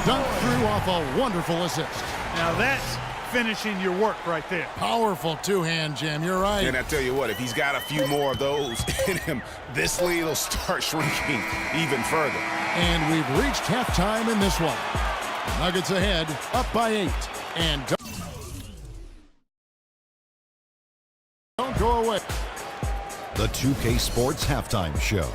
dunked through off a wonderful assist. Now that's finishing your work right there. Powerful two-hand jam, you're right. And I tell you what, if he's got a few more of those in him, this lead will start shrinking even further. And we've reached halftime in this one. Nuggets ahead, up by 8. And don't go away. The 2K Sports Halftime Show.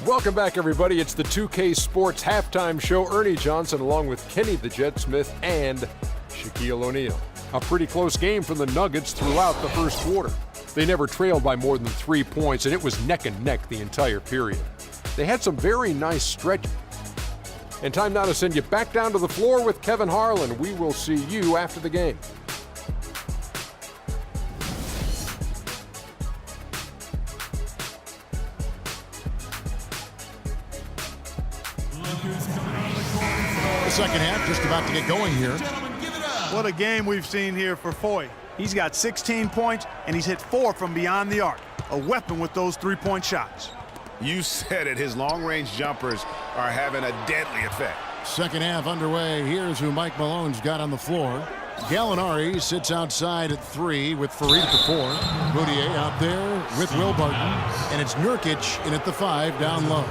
Welcome back, everybody. It's the 2K Sports Halftime Show. Ernie Johnson along with Kenny the Jet Smith and Shaquille O'Neal. A pretty close game for the Nuggets throughout the first quarter. They never trailed by more than 3 points, and it was neck and neck the entire period. They had some very nice stretch. And time now to send you back down to the floor with Kevin Harlan. We will see you after the game. The second half just about to get going here. What a game we've seen here for Foy. He's got 16 points, and he's hit 4 from beyond the arc. A weapon with those three-point shots. You said it, his long-range jumpers are having a deadly effect. Second half underway. Here's who Mike Malone's got on the floor. Gallinari sits outside at 3 with Faried at the 4. Moutier out there with Will Barton. And it's Nurkic in at the 5 down low.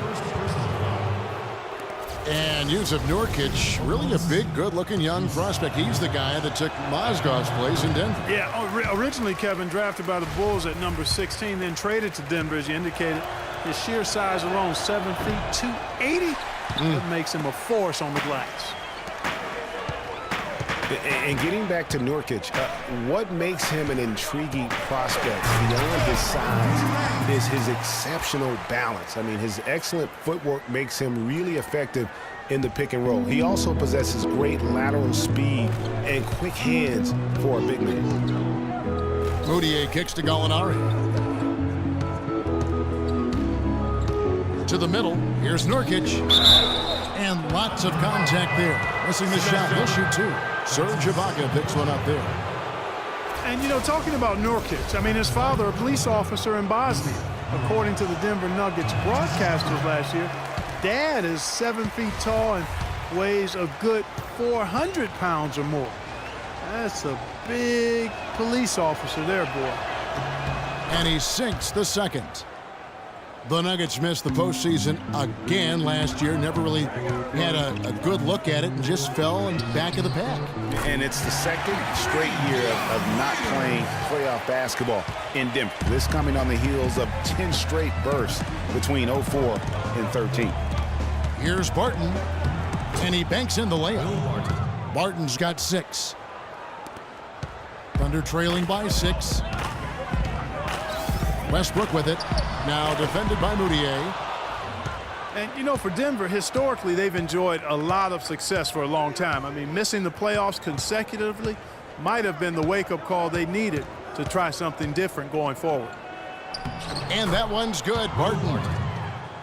And Jusuf Nurkic, really a big, good-looking young prospect. He's the guy that took Mozgov's place in Denver. Yeah, originally, Kevin, drafted by the Bulls at number 16, then traded to Denver, as you indicated. His sheer size alone, 7 feet, 280. That makes him a force on the glass. And getting back to Nurkic, what makes him an intriguing prospect beyond his size is his exceptional balance. I mean, his excellent footwork makes him really effective in the pick and roll. He also possesses great lateral speed and quick hands for a big man. Moutier kicks to Gallinari. To the middle. Here's Nurkic. And lots of contact there. Missing the shot. He'll shoot 2. Serge Ibaka picks one up there. And, you know, talking about Nurkic, I mean, his father, a police officer in Bosnia. According to the Denver Nuggets broadcasters last year, Dad is 7 feet tall and weighs a good 400 pounds or more. That's a big police officer there, boy. And he sinks the second. The Nuggets missed the postseason again last year. Never really had a good look at it and just fell in back of the pack. And it's the second straight year of not playing playoff basketball in Denver. This coming on the heels of 10 straight bursts between 04 and 13. Here's Barton, and he banks in the layup. Barton's got 6. Thunder trailing by 6. Westbrook with it. Now defended by Moutier. And, you know, for Denver, historically, they've enjoyed a lot of success for a long time. I mean, missing the playoffs consecutively might have been the wake-up call they needed to try something different going forward. And that one's good.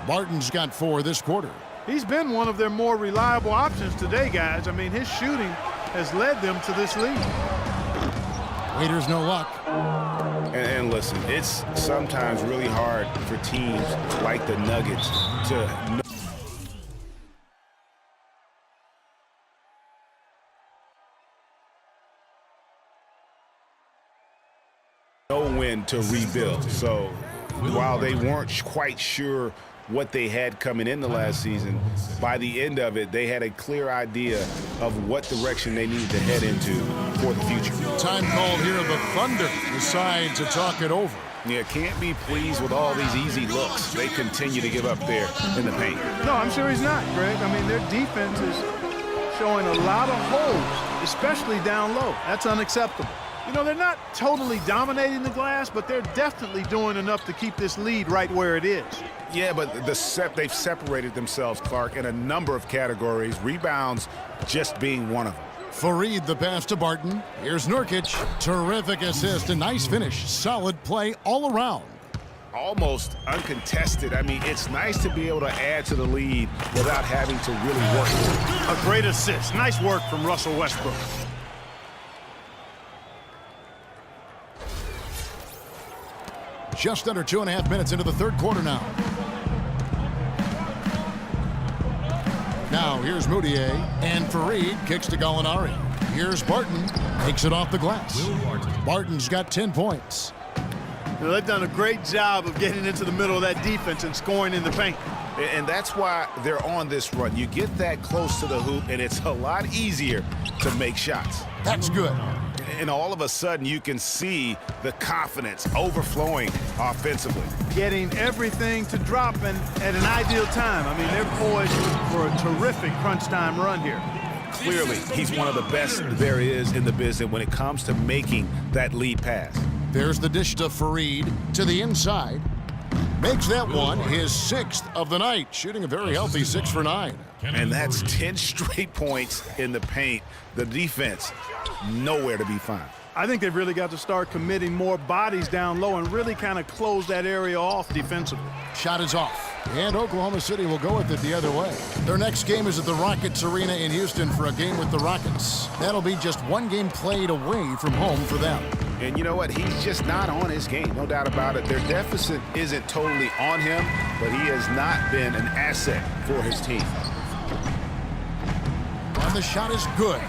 Barton's got 4 this quarter. He's been one of their more reliable options today, guys. I mean, his shooting has led them to this lead. Waiters no luck. And listen, it's sometimes really hard for teams like the Nuggets to know when to rebuild. So while they weren't quite sure what they had coming in the last season, by the end of it, they had a clear idea of what direction they needed to head into for the future. Time called here. The Thunder decide to talk it over. Yeah, can't be pleased with all these easy looks they continue to give up there in the paint. No, I'm sure he's not, Greg. I mean, their defense is showing a lot of holes, especially down low. That's unacceptable. You know, they're not totally dominating the glass, but they're definitely doing enough to keep this lead right where it is. Yeah, but they've separated themselves, Clark, in a number of categories, rebounds just being one of them. Faried the pass to Barton. Here's Nurkic. Terrific assist. A nice finish. Solid play all around. Almost uncontested. I mean, it's nice to be able to add to the lead without having to really work. A great assist. Nice work from Russell Westbrook. Just under 2.5 minutes into the third quarter now. Now here's Moutier, and Farid kicks to Gallinari. Here's Barton, takes it off the glass. Barton's got 10 points. Well, they've done a great job of getting into the middle of that defense and scoring in the paint. And that's why they're on this run. You get that close to the hoop, and it's a lot easier to make shots. That's good. And all of a sudden, you can see the confidence overflowing offensively. Getting everything to drop at an ideal time. I mean, they're poised for a terrific crunch time run here. Clearly, he's one of the best there is in the business when it comes to making that lead pass. There's the dish to Farid to the inside. Makes that one his 6th of the night, shooting a very healthy 6 for 9. And that's 10 straight points in the paint. The defense, nowhere to be found. I think they've really got to start committing more bodies down low and really kind of close that area off defensively. Shot is off, and Oklahoma City will go with it the other way. Their next game is at the Rockets Arena in Houston for a game with the Rockets. That'll be just one game played away from home for them. And you know what? He's just not on his game, no doubt about it. Their deficit isn't totally on him, but he has not been an asset for his team. And the shot is good.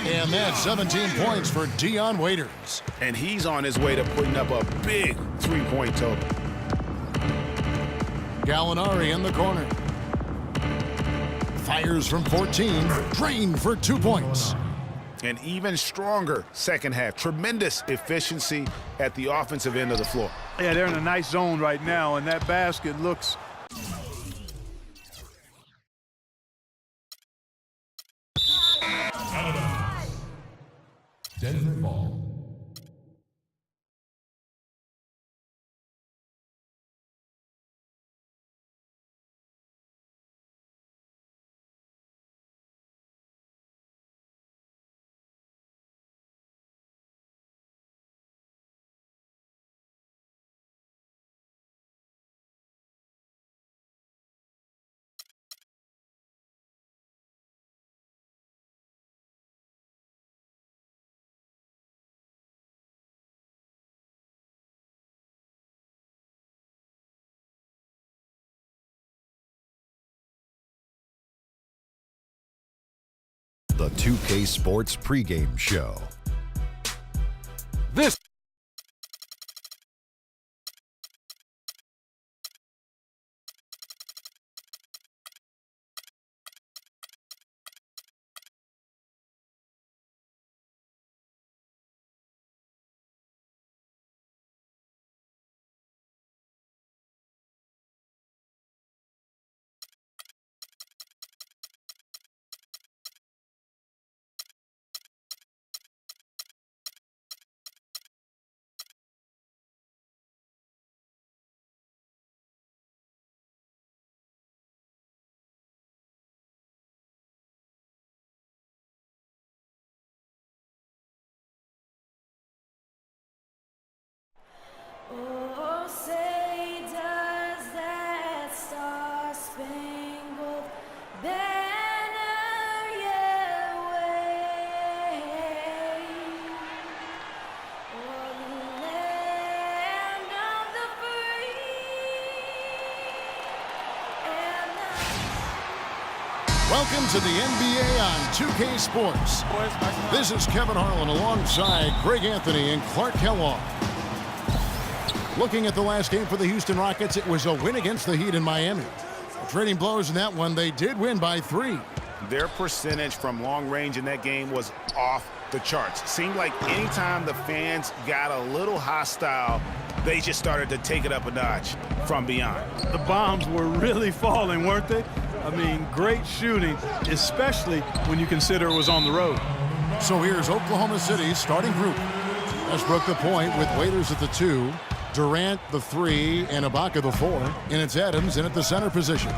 And that's 17 points for Dion Waiters. And he's on his way to putting up a big three-point total. Gallinari in the corner. Fires from 14, drained for 2 points. An even stronger second half. Tremendous efficiency at the offensive end of the floor. Yeah, they're in a nice zone right now, and that basket looks... Denver ball. The 2K Sports pregame show. This Oh, say does that star-spangled banner yet wave o'er the land of the free and Welcome to the NBA on 2K Sports. This is Kevin Harlan alongside Greg Anthony and Clark Kellogg. Looking at the last game for the Houston Rockets, it was a win against the Heat in Miami. Trading blows in that one, they did win by 3. Their percentage from long range in that game was off the charts. Seemed like anytime the fans got a little hostile, they just started to take it up a notch from beyond. The bombs were really falling, weren't they? I mean, great shooting, especially when you consider it was on the road. So here's Oklahoma City's starting group. Westbrook the point with Waiters at the 2, Durant the 3, and Ibaka the 4. And it's Adams in at the center position.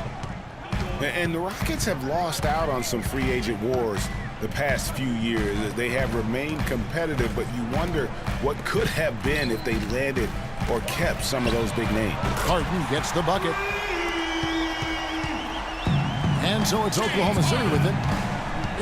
And the Rockets have lost out on some free agent wars the past few years. They have remained competitive, but you wonder what could have been if they landed or kept some of those big names. Carton gets the bucket. And so it's Oklahoma City with it.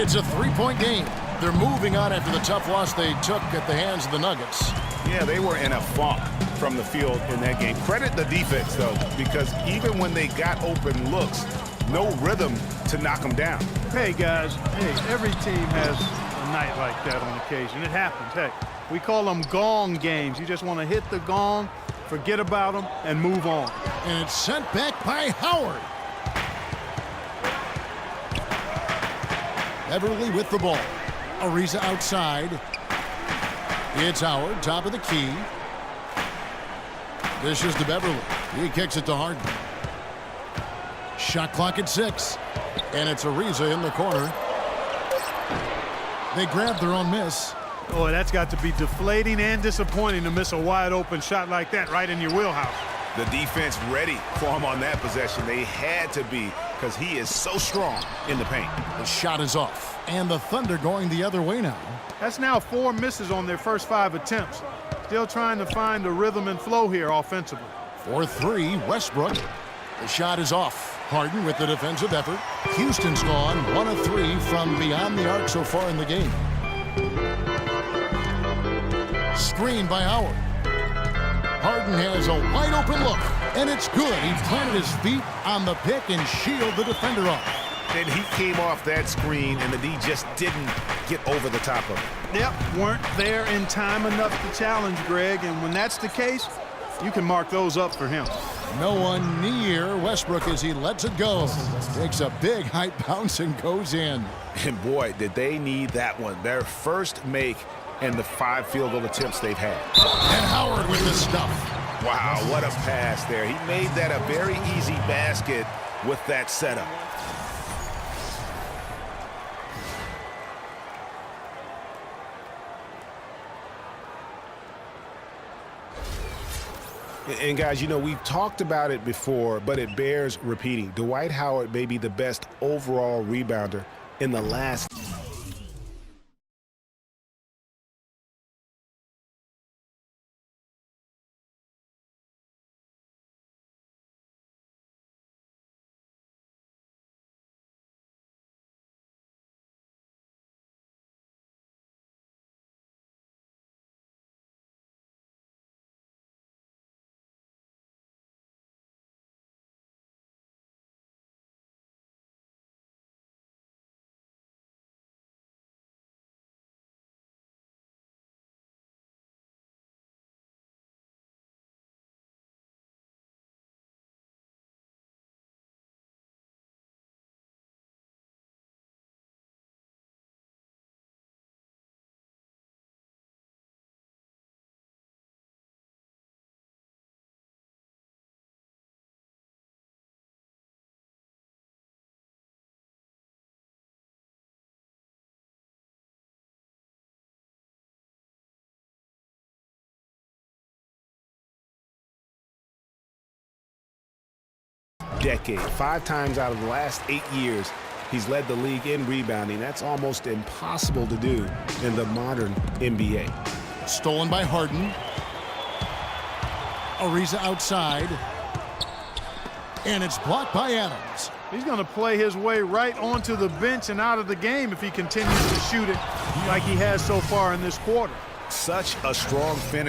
It's a 3-point game. They're moving on after the tough loss they took at the hands of the Nuggets. Yeah, they were in a funk. from the field in that game. Credit the defense, though, because even when they got open looks, no rhythm to knock them down. Hey, guys, hey, every team has a night like that on occasion. It happens. Hey, we call them gong games. You just want to hit the gong, forget about them, and move on. And it's sent back by Howard. Beverly with the ball. Ariza outside. It's Howard, top of the key. Dishes to Beverly. He kicks it to Harden. Shot clock at 6. And it's Ariza in the corner. They grab their own miss. Boy, that's got to be deflating and disappointing to miss a wide open shot like that right in your wheelhouse. The defense ready for him on that possession. They had to be, because he is so strong in the paint. The shot is off. And the Thunder going the other way now. That's now 4 misses on their first 5 attempts. Still trying to find the rhythm and flow here offensively. 4-3, Westbrook. The shot is off. Harden with the defensive effort. Houston's gone 1 of 3 from beyond the arc so far in the game. Screen by Howard. Harden has a wide open look, and it's good. He planted his feet on the pick and shielded the defender off. And he came off that screen, and the D just didn't get over the top of it. Yep, weren't there in time enough to challenge Greg, and when that's the case, you can mark those up for him. No one near Westbrook as he lets it go. Takes a big high bounce and goes in. And boy, did they need that one. Their first make and the 5 field goal attempts they've had. And Howard with the stuff. Wow, what a pass there. He made that a very easy basket with that setup. And guys, you know, we've talked about it before, but it bears repeating. Dwight Howard may be the best overall rebounder in the last decade. 5 times out of the last 8 years, he's led the league in rebounding. That's almost impossible to do in the modern NBA. Stolen by Harden. Ariza outside. And it's blocked by Adams. He's going to play his way right onto the bench and out of the game if he continues to shoot it like he has so far in this quarter. Such a strong finish.